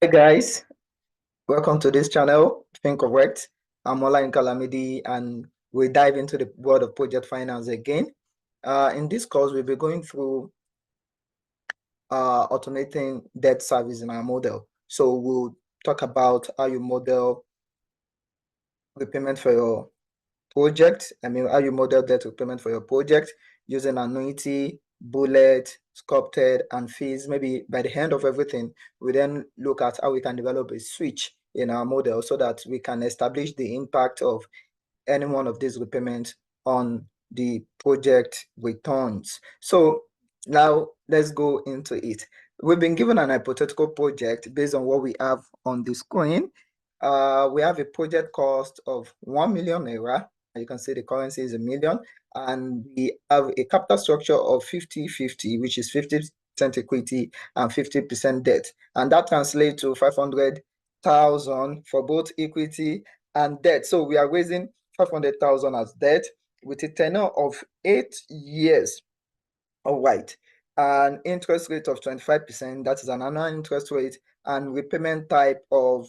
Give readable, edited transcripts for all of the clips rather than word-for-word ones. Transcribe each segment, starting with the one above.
Hey guys, welcome to this channel, FinCorrect. I'm Ola Calamity, and we dive into the world of project finance again. In this course, we'll be going through automating debt service in our model. So we'll talk about how you model repayment for your project. How you model debt repayment for your project using annuity, bullet, sculpted, and fees. Maybe by the end of everything, we then look at how we can develop a switch in our model so that we can establish the impact of any one of these repayments on the project returns. So now let's go into it. We've been given an hypothetical project based on what we have on the screen. We have a project cost of 1 million naira. You can see the currency is a million, and we have a capital structure of 50-50, which is 50% equity and 50% debt. And that translates to 500,000 for both equity and debt. So we are raising 500,000 as debt with a tenor of 8 years. All right. An interest rate of 25%, that is an annual interest rate, and repayment type of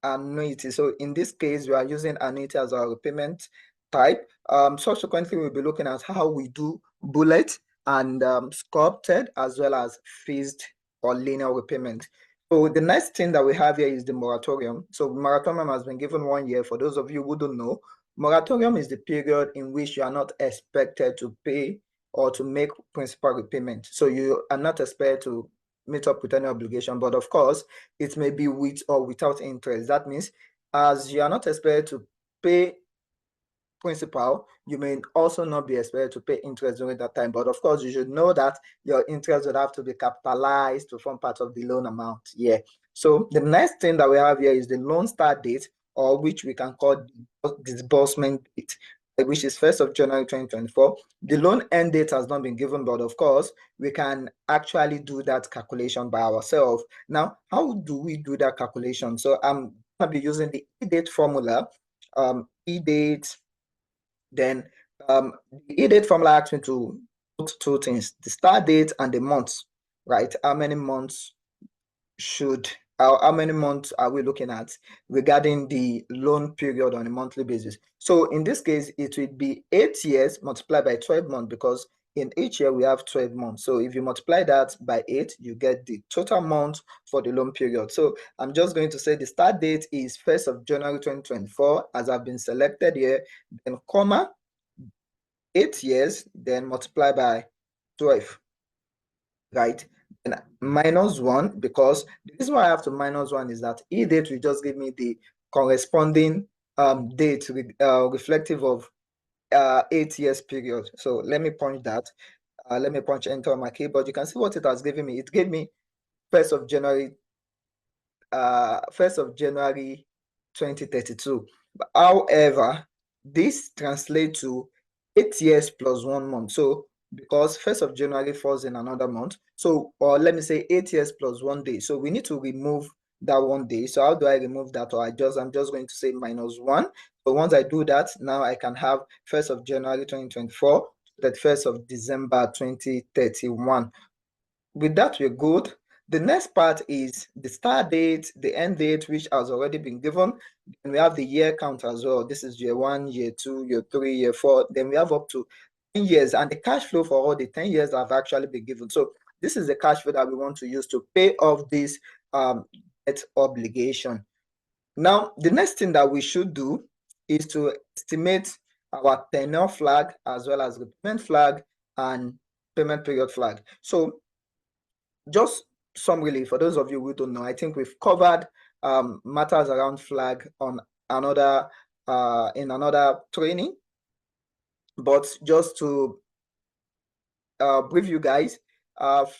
annuity. So in this case, we are using annuity as our repayment type. Subsequently, we'll be looking at how we do bullet and sculpted, as well as phased or linear repayment. So the next thing that we have here is the moratorium. So moratorium has been given 1 year. For those of you who don't know, moratorium is the period in which you are not expected to pay or to make principal repayment. So you are not expected to meet up with any obligation, but of course, it may be with or without interest. That means as you are not expected to pay principal, you may also not be expected to pay interest during that time. But of course, you should know that your interest would have to be capitalized to form part of the loan amount. Yeah. So the next thing that we have here is the loan start date, or which we can call disbursement date, which is 1st of January 2024. The loan end date has not been given, but of course, we can actually do that calculation by ourselves. Now, how do we do that calculation? So I'm going to be using the E-date formula. E-date, then the E-date formula asks me to put two things: the start date and the months, right? How many months are we looking at regarding the loan period on a monthly basis? So in this case, it would be 8 years multiplied by 12 months, because in each year we have 12 months. So if you multiply that by 8, you get the total amount for the loan period. So I'm just going to say the start date is 1st of January 2024, as I've been selected here, then comma 8 years, then multiply by 12, right? And minus 1, because the reason why I have to minus 1 is that E-date will just give me the corresponding date reflective of 8 years period. So let me punch that. Let me punch enter on my keyboard. You can see what it has given me. It gave me 1st of January 2032. But however, this translates to 8 years plus 1 month. So because 1st of January falls in another month, so, or let me say 8 years plus 1 day. So we need to remove that 1 day. So how do I remove that? Or I'm just going to say minus 1. So once I do that, now I can have 1st of January 2024 to 31st of December 2031. With that, we're good. The next part is the start date, the end date, which has already been given. And we have the year count as well. This is year 1, year 2, year 3, year 4. Then we have up to 10 years, and the cash flow for all the 10 years have actually been given. So this is the cash flow that we want to use to pay off this debt obligation. Now, the next thing that we should do is to estimate our tenor flag, as well as repayment flag and payment period flag. So just summarily, for those of you who don't know, I think we've covered matters around flag on another in another training. But just to brief you guys,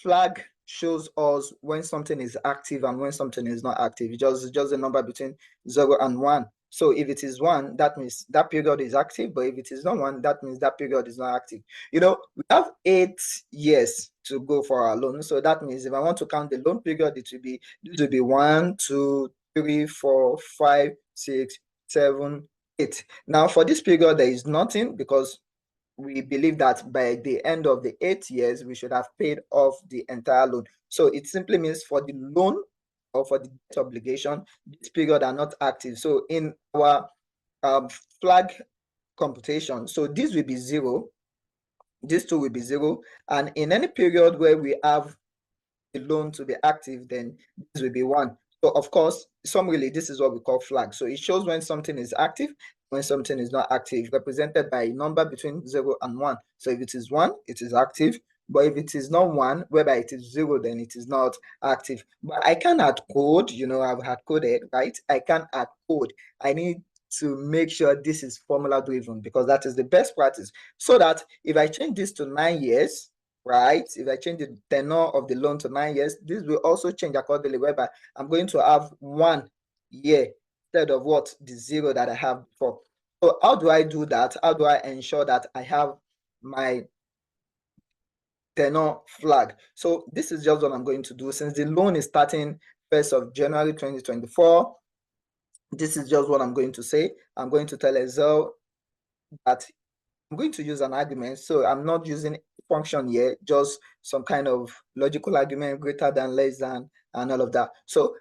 flag shows us when something is active and when something is not active. It's just a number between 0 and 1. So if it is 1, that means that period is active. But if it is not 1, that means that period is not active. You know, we have 8 years to go for our loan. So that means if I want to count the loan period, it will be 1, 2, 3, 4, 5, 6, 7, 8. Now for this period, there is nothing, because we believe that by the end of the 8 years, we should have paid off the entire loan. So it simply means for the loan or for the debt obligation, this period are not active. So in our flag computation, so this will be 0, this two will be 0, and in any period where we have a loan to be active, then this will be 1. So of course, summarily, this is what we call flag. So it shows when something is active, when something is not active, represented by a number between 0 and 1. So if it is 1, it is active. But if it is not 1, whereby it is 0, then it is not active. But I can add code, I've had coded, right? I can add code. I need to make sure this is formula driven, because that is the best practice. So that if I change this to 9 years, right? If I change the tenor of the loan to 9 years, this will also change accordingly, whereby I'm going to have 1 year instead of what? The 0 that I have before. So how do I do that? How do I ensure that I have my tenor flag? So this is just what I'm going to do. Since the loan is starting 1st of January 2024, this is just what I'm going to say. I'm going to tell Excel that I'm going to use an argument. So I'm not using function here, just some kind of logical argument, greater than, less than, and all of that. So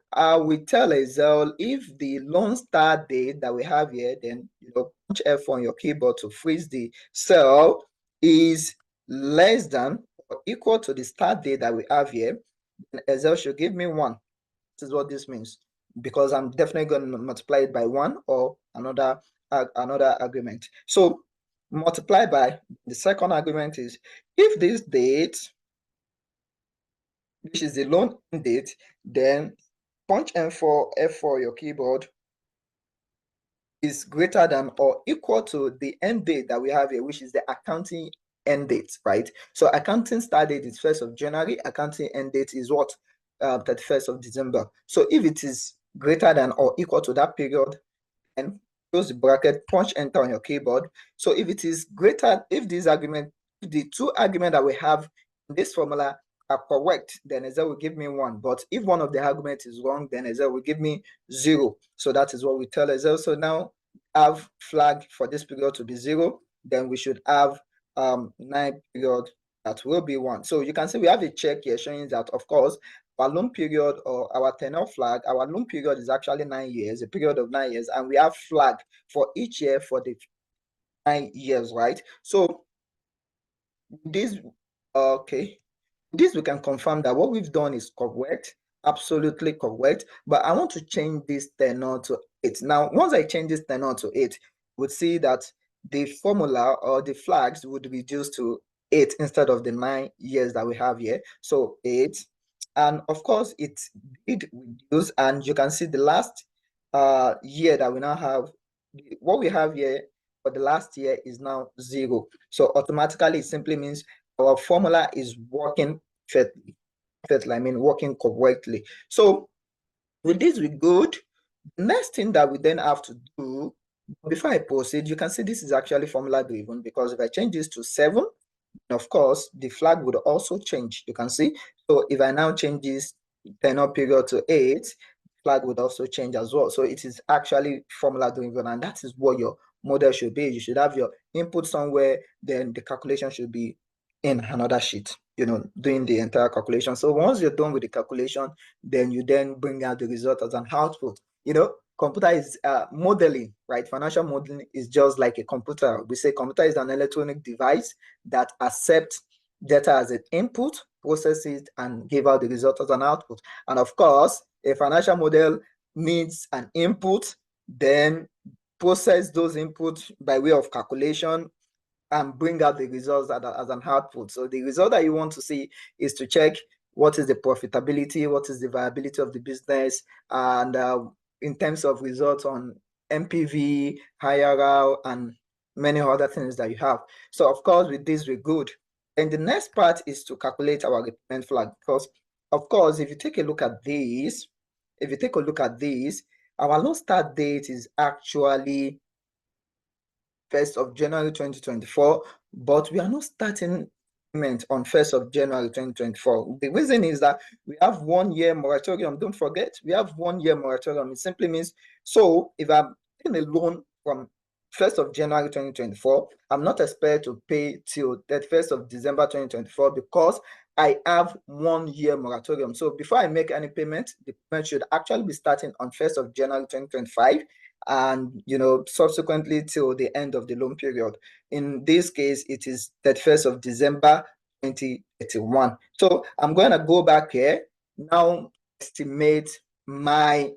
we tell Excel if the loan start date that we have here, then punch F on your keyboard to freeze the cell, is less than or equal to the start date that we have here, then Excel should give me 1. This is what this means, because I'm definitely going to multiply it by 1 or another argument. So multiply by the second argument is if this date, which is the loan date, then punch F4 your keyboard, is greater than or equal to the end date that we have here, which is the accounting end date, right? So accounting start date is 1st of January, accounting end date is what? 31st of December. So if it is greater than or equal to that period, and close the bracket, punch enter on your keyboard. So if it is greater, if the two arguments that we have in this formula are correct, then Excel will give me 1. But if one of the arguments is wrong, then Excel will give me 0. So that is what we tell Excel. So now have flag for this period to be 0, then we should have 9 period that will be 1. So you can see we have a check here showing that, of course, our loan period or our tenor flag, our loan period is actually 9 years, a period of 9 years, and we have flag for each year for the 9 years, right? So this, okay, this we can confirm that what we've done is correct, absolutely correct, but I want to change this tenor to 8. Now, once I change this tenor to 8, we'll see that the formula or the flags would reduce to 8 instead of the 9 years that we have here. So 8, and of course it did reduce, and you can see the last year that we now have, what we have here for the last year is now 0. So automatically it simply means our formula is working perfectly. I mean working correctly. So with this we're good. The next thing that we then have to do, before I proceed, you can see this is actually formula driven, because if I change this to 7, of course the flag would also change. You can see, so if I now change this tenor period to 8, flag would also change as well. So it is actually formula driven, and that is what your model should be. You should have your input somewhere, then the calculation should be in another sheet, doing the entire calculation. So once you're done with the calculation, then you then bring out the result as an output. Computer is modeling, right? Financial modeling is just like a computer. We say computer is an electronic device that accepts data as an input, process it, and give out the result as an output. And of course, a financial model needs an input, then process those inputs by way of calculation, and bring out the results as an output. So the result that you want to see is to check what is the profitability, what is the viability of the business, and in terms of results on MPV, IRR, and many other things that you have. So of course, with this, we're good. And the next part is to calculate our repayment flag, because of course, if you take a look at this, our loan start date is actually 1st of January 2024, but we are not starting payment on 1st of January 2024. The reason is that we have 1 year moratorium. Don't forget, we have 1 year moratorium. It simply means, so if I'm taking a loan from 1st of January 2024, I'm not expected to pay till 31st of December 2024, because I have 1 year moratorium. So before I make any payment, the payment should actually be starting on 1st of January 2025 and subsequently till the end of the loan period. In this case, it is 31st of December 2031. So I'm going to go back here now, estimate my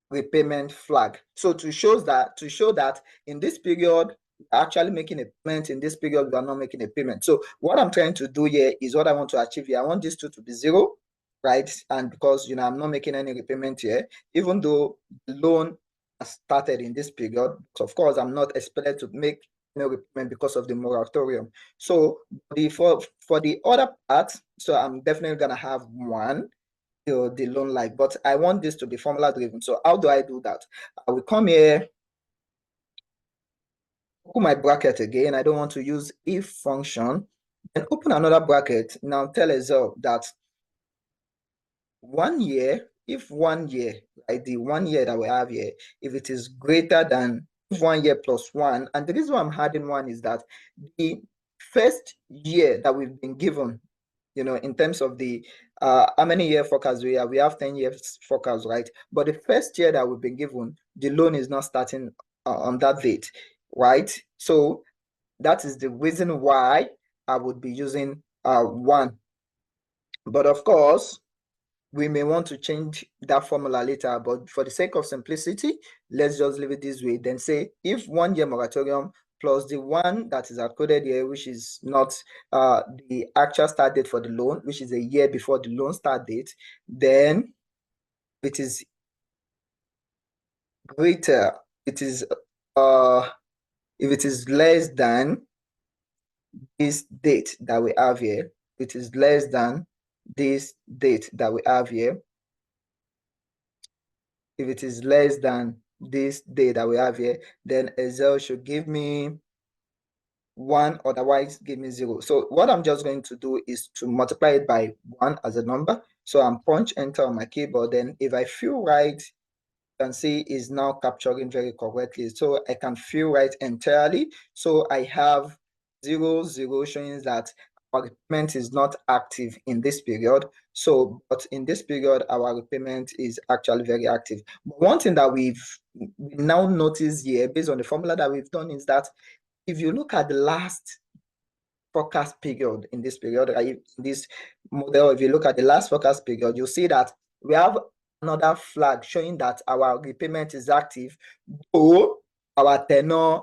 repayment flag. So to show that in this period we're actually making a payment, in this period we are not making a payment. So what I'm trying to do here is what I want to achieve here. I want this two to be 0, right? And because I'm not making any repayment here, even though the loan has started in this period, so of course I'm not expected to make no repayment because of the moratorium. So for the other part, so I'm definitely gonna have 1 the loan like, but I want this to be formula driven. So how do I do that? I will come here, open my bracket again. I don't want to use if function, and open another bracket. Now tell Excel that 1 year, if 1 year, right, the 1 year that we have here, if it is greater than 1 year plus 1, and the reason why I'm adding 1 is that the first year that we've been given, in terms of the how many year forecast we have 10 years forecast, right? But the first year that we've been given, the loan is not starting on that date, right? So that is the reason why I would be using 1. But of course, we may want to change that formula later, but for the sake of simplicity, let's just leave it this way. Then say if 1 year moratorium plus the one that is coded here, which is not the actual start date for the loan, which is a year before the loan start date, then it is greater, it is if it is less than this date that we have here, it is less than this date that we have here. If it is less than this day that we have here, then Excel should give me 1, otherwise give me 0. So what I'm just going to do is to multiply it by 1 as a number. So I'm punch enter on my keyboard. Then if I feel right, you can see is now capturing very correctly. So I can feel right entirely. So I have 0, 0 showing that our repayment is not active in this period. So, but in this period, our repayment is actually very active. But one thing that we now notice here, based on the formula that we've done, is that if you look at the last forecast period in this period, in this model, if you look at the last forecast period, you'll see that we have another flag showing that our repayment is active, though our tenor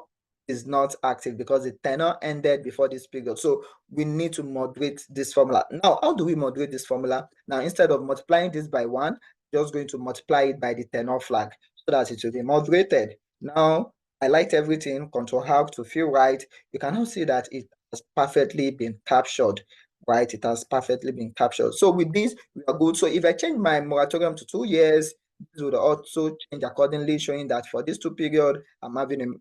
is not active because the tenor ended before this period. So we need to moderate this formula. Now, how do we moderate this formula? Now, instead of multiplying this by 1, just going to multiply it by the tenor flag so that it will be moderated. Now, I liked everything, Control H to feel right. You can now see that it has perfectly been captured, right? It has perfectly been captured. So with this, we are good. So if I change my moratorium to 2 years, this would also change accordingly, showing that for this 2 period, I'm having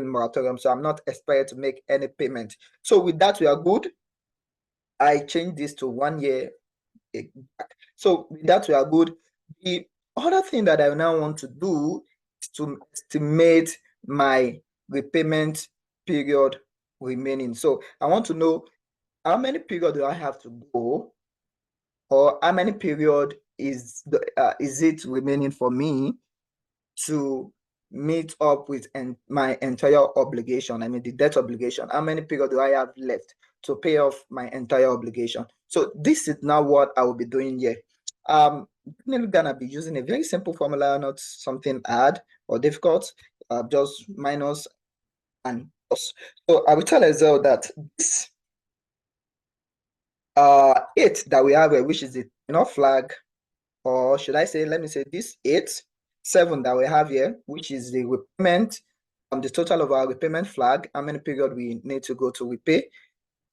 moratorium, so I'm not expected to make any payment. So with that, we are good. I change this to 1 year back. So with that, we are good. The other thing that I now want to do is to estimate my repayment period remaining. So I want to know how many period do I have to go, or how many period is it remaining for me to meet up with my entire obligation. I mean the debt obligation. How many period do I have left to pay off my entire obligation? So this is now what I will be doing here. I'm gonna be using a very simple formula, not something hard or difficult, just minus and plus. So I will tell Excel that this 8 that we have here, which is the flag, or should I say, let me say this 8, 7 that we have here, which is the repayment, the total of our repayment flag, how many period we need to go to repay,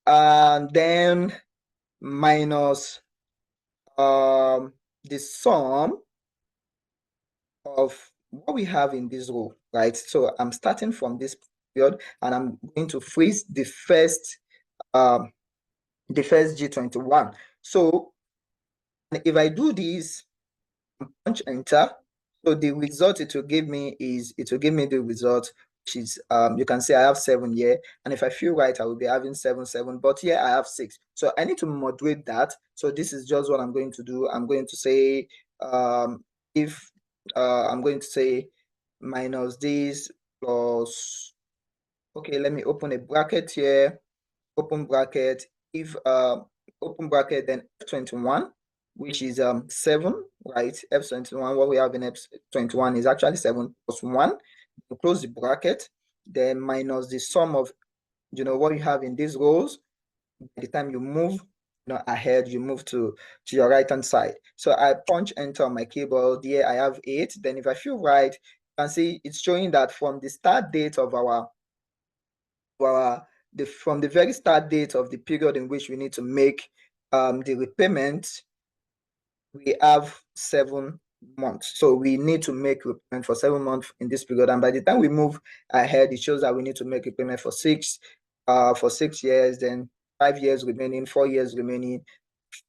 and then minus the sum of what we have in this row, right? So I'm starting from this period and I'm going to freeze the first G21. So if I do this, punch enter, so the result it will give me the result, which is you can say I have 7 here, and if I feel right, I will be having 7, 7, but here I have 6. So I need to moderate that. So this is just what I'm going to do. I'm going to say if I'm going to say minus this plus, okay, let me open a bracket here, open bracket, if open bracket, then F21, which is 7, right? F21, what we have in F21 is actually 7 plus 1. You close the bracket, then minus the sum of what you have in these rows. By the time you move ahead, you move to your right hand side. So I punch enter on my keyboard. Here I have 8. Then if I feel right, you can see it's showing that from the start date of from the very start date of the period in which we need to make the repayment, we have 7 months. So we need to make repayment for 7 months in this period. And by the time we move ahead, it shows that we need to make repayment for 6 years, then 5 years remaining, 4 years remaining,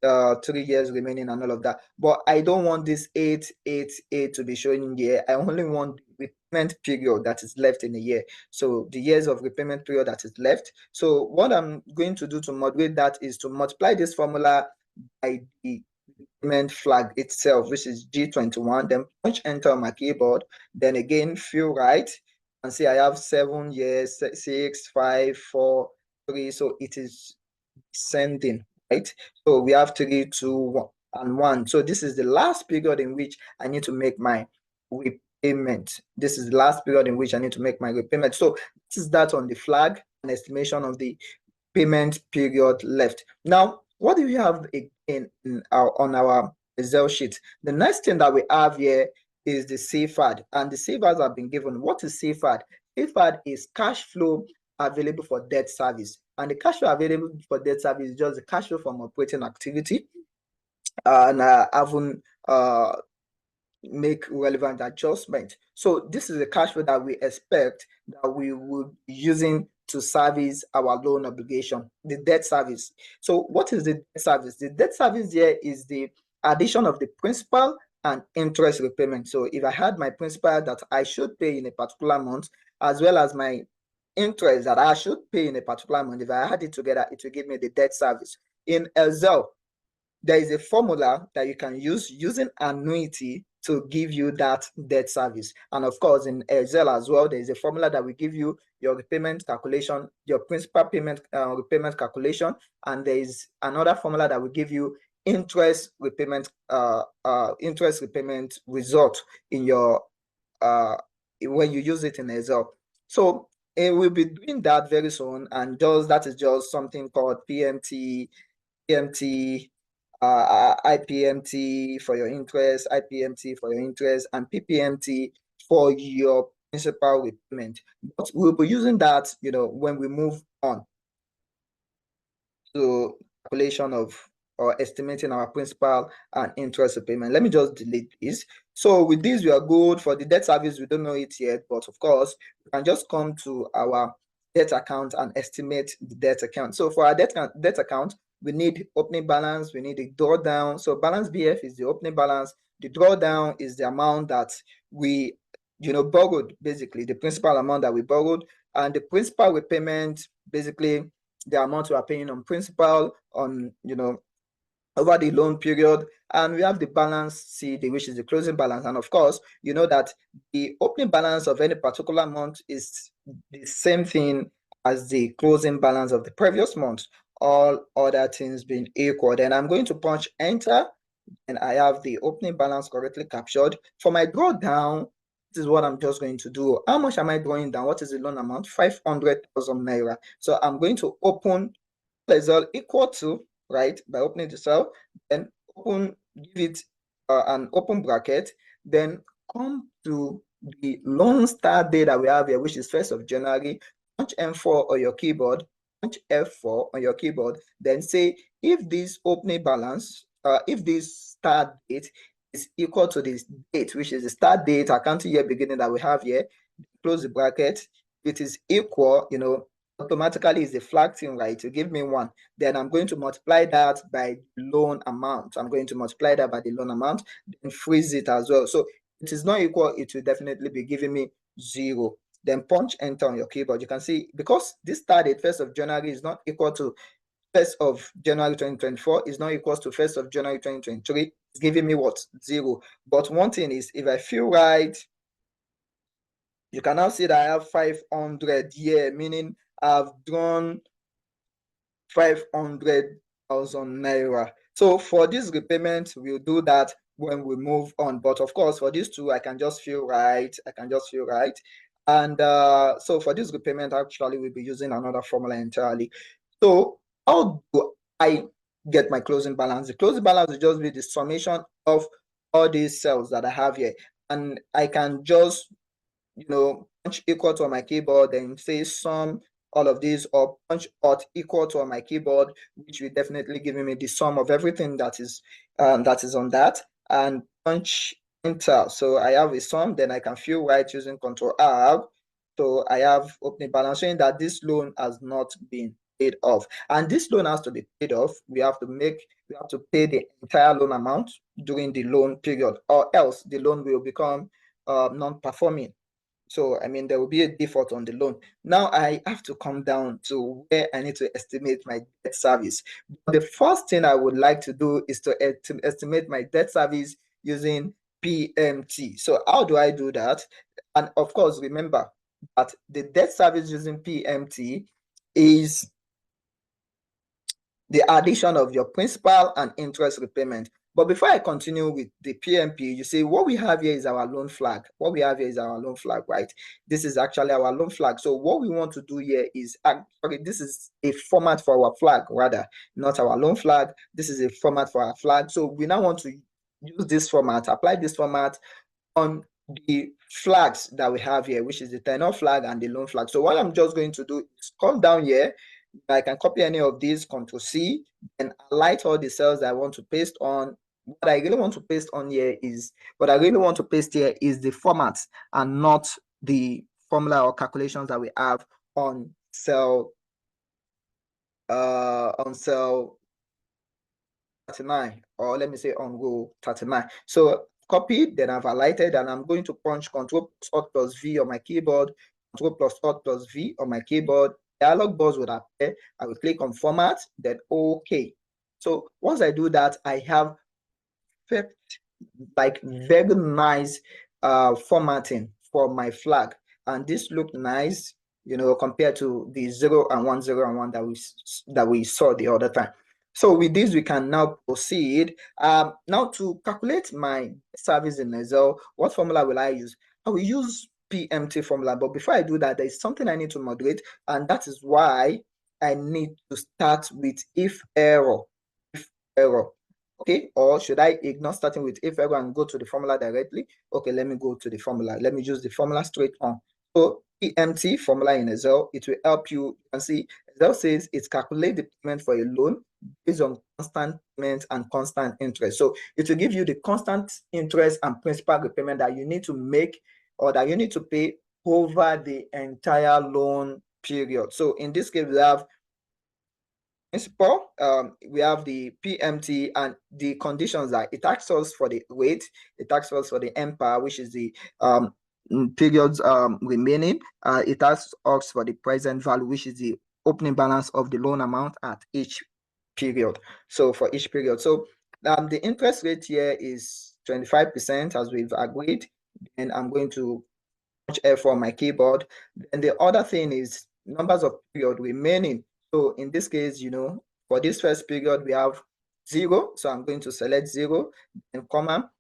3 years remaining, and all of that. But I don't want this 8, 8, 8 to be showing here. I only want the repayment period that is left in a year. So the years of repayment period that is left. So what I'm going to do to moderate that is to multiply this formula by the repayment flag itself, which is G21, then punch enter on my keyboard, then again feel right, and see I have 7 years, 6, 5, 4, 3. So it is descending, right? So we have 3, 2, 1, and 1. So this is the last period in which I need to make my repayment. This is the last period in which I need to make my repayment. So this is that on the flag, an estimation of the payment period left. Now, what do we have again on our Excel sheet? The next thing that we have here is the CFAD, and the CFADs have been given. What is CFAD? CFAD is cash flow available for debt service, and the cash flow available for debt service is just the cash flow from operating activity, and I haven't make relevant adjustment. So this is the cash flow that we expect that we will be using to service our loan obligation, the debt service. So what is the debt service? The debt service here is the addition of the principal and interest repayment. So if I had my principal that I should pay in a particular month, as well as my interest that I should pay in a particular month, if I add it together, it will give me the debt service. In Excel, there is a formula that you can use using annuity to give you that debt service. And of course, in Excel as well, there is a formula that will give you your repayment calculation, your principal payment repayment calculation, and there is another formula that will give you interest repayment result in your when you use it in Excel. So we'll be doing that very soon, and that is just something called PMT, IPMT for your interest, IPMT for your interest, and PPMT for your principal repayment. But we'll be using that, when we move on to calculation of or estimating our principal and interest repayment. Let me just delete this. So with this, we are good. For the debt service, we don't know it yet, but of course, we can just come to our debt account and estimate the debt account. So for our debt account, we need opening balance, we need a drawdown. So balance BF is the opening balance. The drawdown is the amount that we borrowed, basically the principal amount that we borrowed, and the principal repayment, basically the amount we are paying on principal on over the loan period. And we have the balance CD, which is the closing balance. And of course, you know that the opening balance of any particular month is the same thing as the closing balance of the previous month, all other things being equal. Then I'm going to punch enter, and I have the opening balance correctly captured. For my drawdown, this is what I'm just going to do. How much am I drawing down? What is the loan amount? 500,000 naira. So I'm going to open Excel equal to, right, by opening the cell, then give it an open bracket, then come to the loan start date that we have here, which is 1st of January, punch M4 on your keyboard, punch F4 on your keyboard, then say if this opening balance, if this start date is equal to this date, which is the start date, accounting year beginning that we have here, close the bracket. If it is equal, automatically is the flag thing, right, to give me 1. Then I'm going to multiply that by loan amount. I'm going to multiply that by the loan amount, then freeze it as well. So it is not equal, it will definitely be giving me 0. then punch enter on your keyboard. You can see because this start date 1st of January is not equal to 1st of January 2024 is not equal to 1st of January 2023. It's giving me what? 0. But one thing is, if I feel right, you can now see that I have 500 here, meaning I've drawn 500,000 naira. So for this repayment, we'll do that when we move on. But of course, for these two, I can just feel right. And so for this repayment, actually, we'll be using another formula entirely. So how do I get my closing balance? The closing balance will just be the summation of all these cells that I have here. And I can just, punch equal to on my keyboard and say sum all of these, or punch alt equal to on my keyboard, which will definitely give me the sum of everything that is on that, and punch enter. So I have a sum, then I can fill right using Control R. So I have opening balance showing that this loan has not been paid off, and this loan has to be paid off. We have to pay the entire loan amount during the loan period, or else the loan will become non-performing. So, I mean, there will be a default on the loan. Now I have to come down to where I need to estimate my debt service. But the first thing I would like to do is to estimate my debt service using PMT. So how do I do that? And of course, remember that the debt service using PMT is the addition of your principal and interest repayment. But before I continue with the PMP, you see what we have here is our loan flag. Right? This is actually our loan flag. So what we want to do here is, this is a format for our flag, rather, not our loan flag. This is a format for our flag. So we now want to use this format, apply this format on the flags that we have here, which is the tenor flag and the loan flag. So what I'm just going to do is come down here. I can copy any of these, Control C, and highlight all the cells that I want to paste on. What I really want to paste here is the formats and not the formula or calculations that we have on cell 39, or let me say on row 39. So copied, then I've highlighted, and I'm going to punch Control plus Alt plus V on my keyboard, Control plus Alt plus V on my keyboard. Dialog box would appear. I will click on format, then OK. So once I do that, I have very nice formatting for my flag, and this looked nice, compared to the 0 and 1, 0 and 1 that we saw the other time. So with this, we can now proceed. Now to calculate my service in Excel, what formula will I use? I will use PMT formula, but before I do that, there is something I need to moderate, and that is why I need to start with if error. Okay, or should I ignore starting with if error and go to the formula directly? Okay, let me go to the formula. Let me use the formula straight on. So PMT formula in Excel, it will help you. You can see Excel says it calculates the payment for a loan based on constant payment and constant interest. So it will give you the constant interest and principal repayment that you need to make, or that you need to pay over the entire loan period. So in this case, we have principal, we have the PMT, and the conditions that it asks us for the rate, it asks us for the MPAR, which is the periods remaining. It asks us for the present value, which is the opening balance of the loan amount at each period. So for each period, so the interest rate here is 25%, as we've agreed, and I'm going to punch F on my keyboard. And the other thing is numbers of period remaining. So in this case, for this first period, we have 0. So I'm going to select 0 and comma,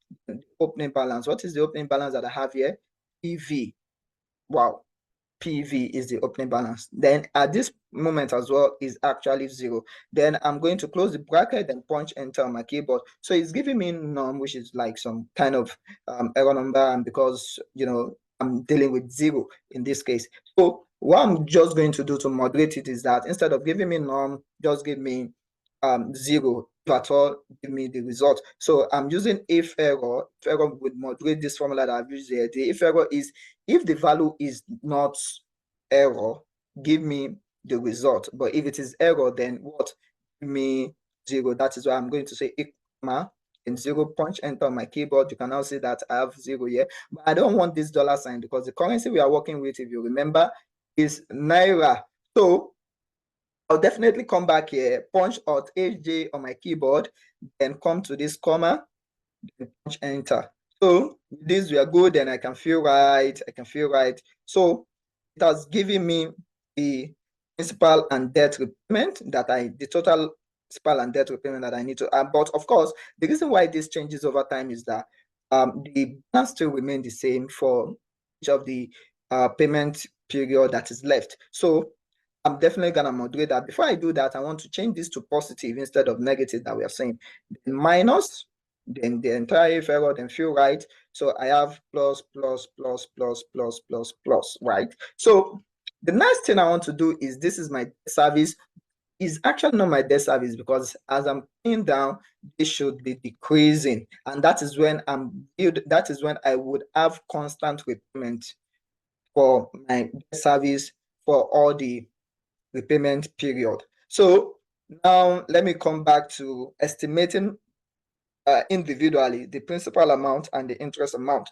opening balance. What is the opening balance that I have here? PV. Wow. PV is the opening balance. Then at this moment as well is actually 0. Then I'm going to close the bracket and punch enter on my keyboard. So it's giving me num, which is like some kind of error number, and because I'm dealing with 0 in this case. So what I'm just going to do to moderate it is that instead of giving me num, just give me 0. If at all, give me the result. So I'm using if error. If error would moderate this formula that I've used here. The if error is if the value is not error, give me the result. But if it is error, then what? Give me 0. That is why I'm going to say comma, and 0, punch enter on my keyboard. You can now see that I have 0 here, but I don't want this dollar sign because the currency we are working with, if you remember, is Naira. So I'll definitely come back here, punch Alt HJ on my keyboard, then come to this comma, then punch enter. So with this we are good, and I can feel right. So it has given me the principal and debt repayment the total principal and debt repayment that I need to. But of course, the reason why this changes over time is that the balance still remain the same for each of the payment period that is left. So I'm definitely gonna moderate that. Before I do that, I want to change this to positive instead of negative that we are saying. Then minus, then the entire if error, then feel right. So I have plus, right? So the next thing I want to do is, this is my debt service. Is actually not my debt service, because as I'm paying down, this should be decreasing, and that is when I would have constant repayment for my debt service for all the repayment period. So now let me come back to estimating individually the principal amount and the interest amount.